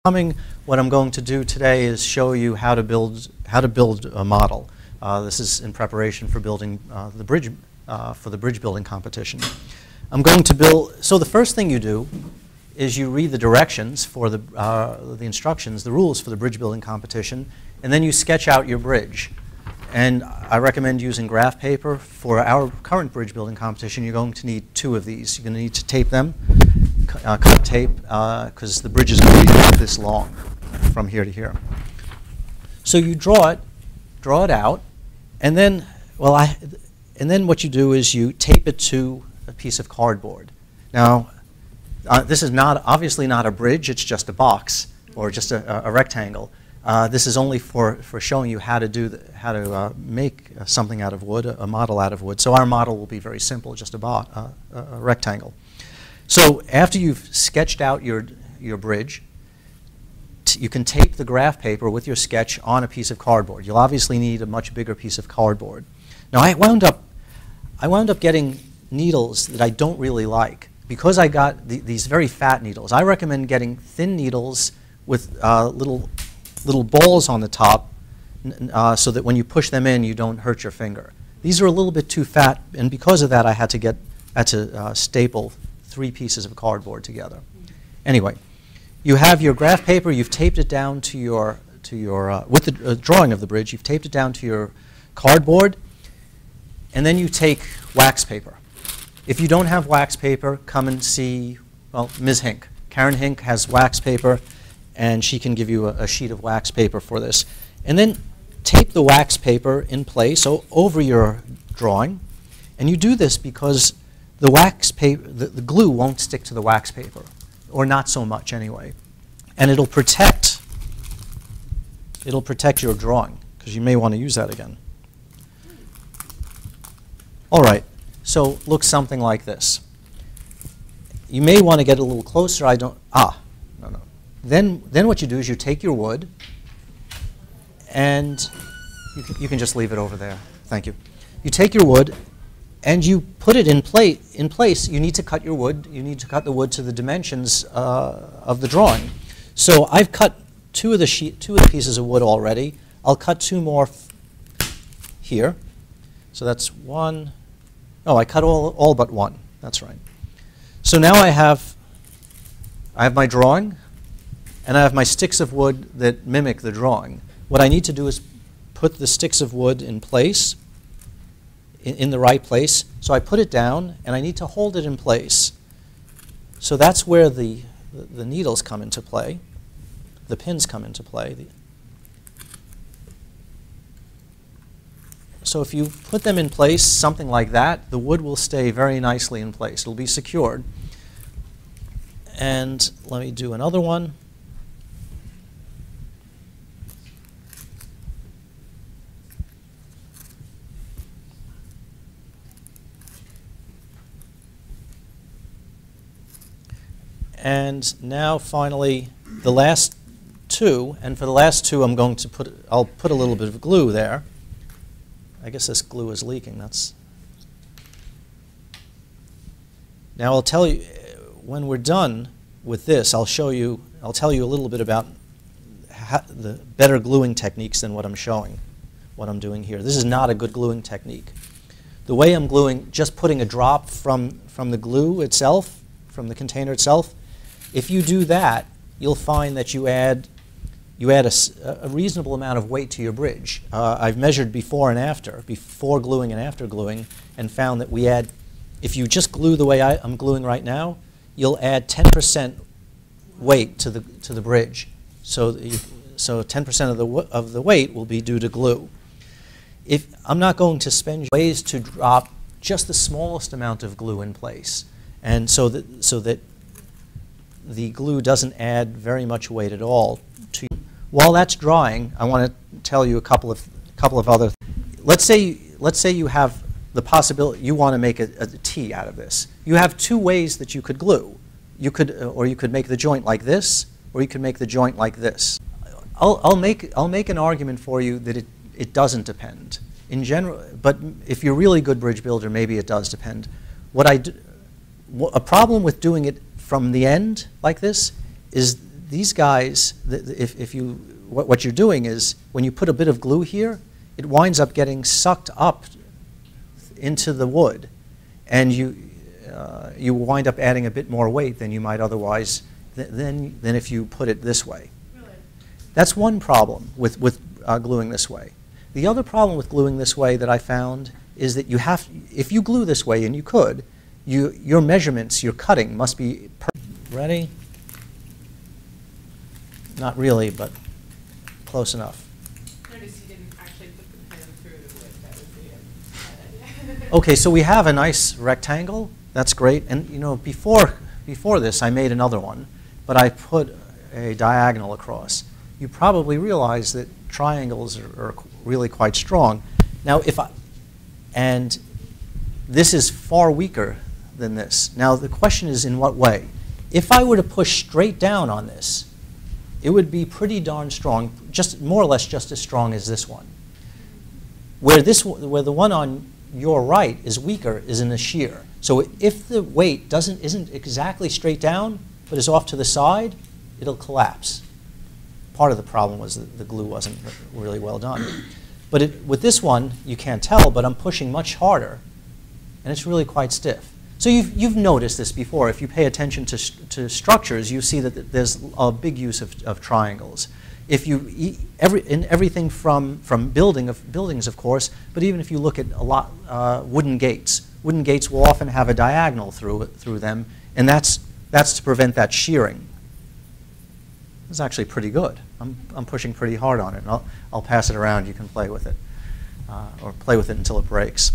What I'm going to do today is show you how to build a model. This is in preparation for building the bridge for the bridge building competition. I'm going to build. So the first thing you do is you read the directions for the instructions, the rules for the bridge building competition, and then you sketch out your bridge. And I recommend using graph paper. For our current bridge building competition, you're going to need 2 of these. You're going to need to tape them, cut tape, because the bridge is going to be about this long from here to here. So you draw it out, and then, and then what you do is you tape it to a piece of cardboard. Now, this is obviously not a bridge. It's just a box or just a rectangle. This is only for showing you how to make something out of wood, a model out of wood. So our model will be very simple, just a rectangle. So after you've sketched out your bridge, you can tape the graph paper with your sketch on a piece of cardboard. You'll obviously need a much bigger piece of cardboard. Now I wound up getting needles that I don't really like because I got these very fat needles. I recommend getting thin needles with little balls on the top so that when you push them in, you don't hurt your finger. These are a little bit too fat, and because of that, I had to staple 3 pieces of cardboard together. Anyway, you have your graph paper. You've taped it down to your with the drawing of the bridge. You've taped it down to your cardboard, and then you take wax paper. If you don't have wax paper, come and see Ms. Hink. Karen Hink has wax paper, and she can give you a sheet of wax paper for this. And then tape the wax paper in place over your drawing. And you do this because the wax paper, the glue won't stick to the wax paper, or not so much anyway. And it'll protect your drawing, because you may want to use that again. All right, so looks something like this. You may want to get a little closer. No. Then what you do is you take your wood, and you can just leave it over there. Thank you. You take your wood, and you put it in place. You need to cut your wood. You need to cut the wood to the dimensions of the drawing. So I've cut 2 of the pieces of wood already. I'll cut 2 more here. So that's 1. Oh, I cut all but 1. That's right. So now I have my drawing, and I have my sticks of wood that mimic the drawing. What I need to do is put the sticks of wood in place, in the right place. So I put it down, and I need to hold it in place. So that's where the needles come into play, the pins come into play. So if you put them in place, something like that, the wood will stay very nicely in place. It'll be secured. And let me do another one. And now finally the last 2, and for the last 2 I'll put a little bit of glue there. I guess this glue is leaking. Now I'll tell you, when we're done with this, I'll tell you a little bit about the better gluing techniques than what I'm doing here. This is not a good gluing technique. The way I'm gluing, just putting a drop from the glue itself, from the container itself, if you do that, you'll find that you add a reasonable amount of weight to your bridge. I've measured before and after, before gluing and after gluing, and found that if you just glue the way I'm gluing right now, you'll add 10% weight to the bridge. So 10% of the weight will be due to glue. I'm not going to spend ways to drop just the smallest amount of glue in place, and so that the glue doesn't add very much weight at all to you. While that's drying, I want to tell you a couple of other things. Let's say you have the possibility you want to make a T out of this. You have 2 ways that you could glue. You could make the joint like this, or you could make the joint like this. I'll make an argument for you that it doesn't depend. In general, but if you're a really good bridge builder, maybe it does depend. A problem with doing it from the end like this is these guys, if you, what you're doing is, when you put a bit of glue here, it winds up getting sucked up into the wood, and you wind up adding a bit more weight than you might otherwise, than if you put it this way. Really? That's one problem with gluing this way. The other problem with gluing this way that I found is that you have, if you glue this way, and you could, your measurements, your cutting must be ready. Not really, but close enough. Notice you didn't actually put the pen through the wood. That was the idea. Okay, so we have a nice rectangle. That's great. And you know, before this, I made another one, but I put a diagonal across. You probably realize that triangles are really quite strong. Now, and this is far weaker than this. Now, the question is, in what way? If I were to push straight down on this, it would be pretty darn strong, just more or less just as strong as this one. Where the one on your right is weaker is in the shear. So if the weight isn't exactly straight down, but is off to the side, it'll collapse. Part of the problem was that the glue wasn't really well done. But with this one, you can't tell, but I'm pushing much harder, and it's really quite stiff. So you've noticed this before. If you pay attention to structures, you see that there's a big use of triangles. If you in everything from buildings, of course, but even if you look at a lot wooden gates will often have a diagonal through them, and that's to prevent that shearing. It's actually pretty good. I'm pushing pretty hard on it, and I'll pass it around. You can play with it, or play with it until it breaks.